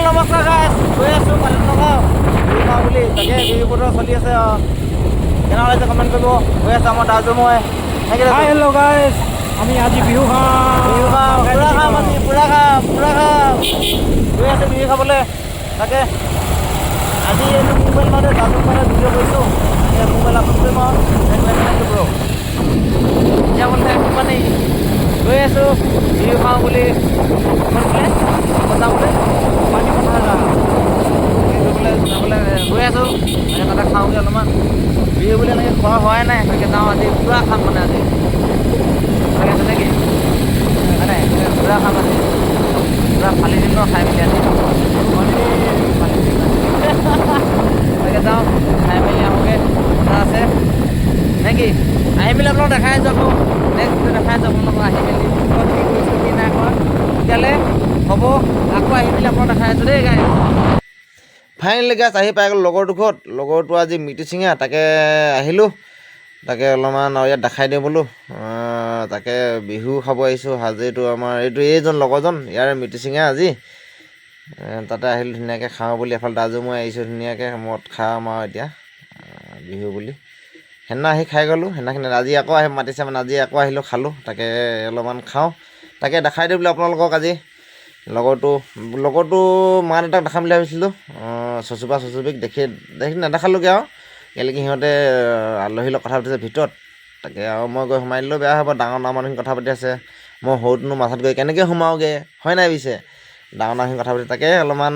নমস্কাৰ গাইছ, গৈ আছোঁ পানী নগাঁও বিহু খাওঁ বুলি। তাকে বিহু বতৰ চলি আছে কেনেকুৱা লাগিছে কমেণ্ট কৰিব। গৈ আছোঁ আমাৰ দাজু মই হেল্ল' গাইছ, আমি আজি বিহু খাম। বিহু খাম, পূৰা খাম আজি, পূৰা খাম। গৈ আছোঁ বিহু খাবলৈ। তাকে আজি এইটো মোবাইল মাৰোঁ, দাজু মানে ভিডিঅ' কৰিছোঁ। তাকে মোবাইল আপলোড কৰিম আৰু এতিয়া বোলে ইমানেই গৈ আছোঁ বিহু খাওঁ বুলি বনাবলৈ পানী পথাৰ গৈ আছোঁ। তাতে খাওঁগৈ অলপমান। বিহু বুলি এনেকৈ খোৱা হোৱাই নাই, তাকে যাওঁ আজি পূৰা খাম মানে আজি তাকে তেনেকৈ মানে পূৰা খাম আজি, পূৰা ফালি দিম ন খাই মেলি আজি তাকে যাওঁ খাই মেলি আহোঁগৈ। কথা আছে নে কি? আহি মেলি আপোনালোক দেখাই যাব, নেক্সট দেখাই যাব আপোনালোকক আহি মেলি কি কৰিছোঁ কি নাই কৰা। তেতিয়াহ'লে হ'ব, আকৌ আহি মেলি আপোনালোক দেখাই আছোঁ দেই গাই। ফাইনেলি গাছ আহি পাই গ'ল লগৰটো ঘৰত। লগৰটো আজি মিতি চিঙা, তাকে আহিলোঁ। তাকে অলপমান আৰু ইয়াত দেখাই দিওঁ বোলো। তাকে বিহু খাব আহিছোঁ। হাজৰিটো আমাৰ এইজন লগৰজন, ইয়াৰ মিতি চিঙা আজি। তাতে আহিলোঁ ধুনীয়াকৈ খাওঁ বুলি। এফালে দাজু মই আহিছোঁ ধুনীয়াকৈ মদ খাম আৰু এতিয়া বিহু বুলি। সেইদিনা আহি খাই গ'লোঁ, সেইদিনাখিনি আজি আকৌ আহি মাতিছে মানে, আজি আকৌ আহিলোঁ খালোঁ। তাকে অলপমান খাওঁ, তাকে দেখাই দিওঁ বোলে আপোনালোকক আজি। লগৰটো মা দেউতাক দেখাম বুলি ভাবিছিলোঁ, চচুপিক দেখি নেদেখালোগৈ আৰু কেলৈ কি সিহঁতে আলহীৰ লগত কথা পাতিছে ভিতৰত। তাকে আৰু মই গৈ সোমাই দিলেও বেয়া হ'ব, ডাঙৰ মানুহখিনি কথা পাতি আছে। মই সৰুটোনো মাথাত গৈ কেনেকৈ সোমাওগৈ, হয় নাই পিছে? ডাঙৰ মানুহখিনি কথা পাতি তাকে অলপমান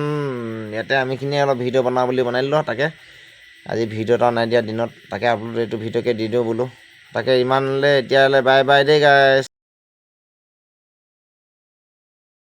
ইয়াতে আমিখিনিয়ে অলপ ভিডিঅ' বনাওঁ বুলি বনাই দিলোঁ। তাকে আজি ভিডিঅ' এটা নাই দিয়া দিনত, তাকে আপলোড এইটো ভিডিঅ'কে দি দিওঁ বোলো। তাকে ইমানলৈ এতিয়ালৈ বাই বাই দেই গাইছ।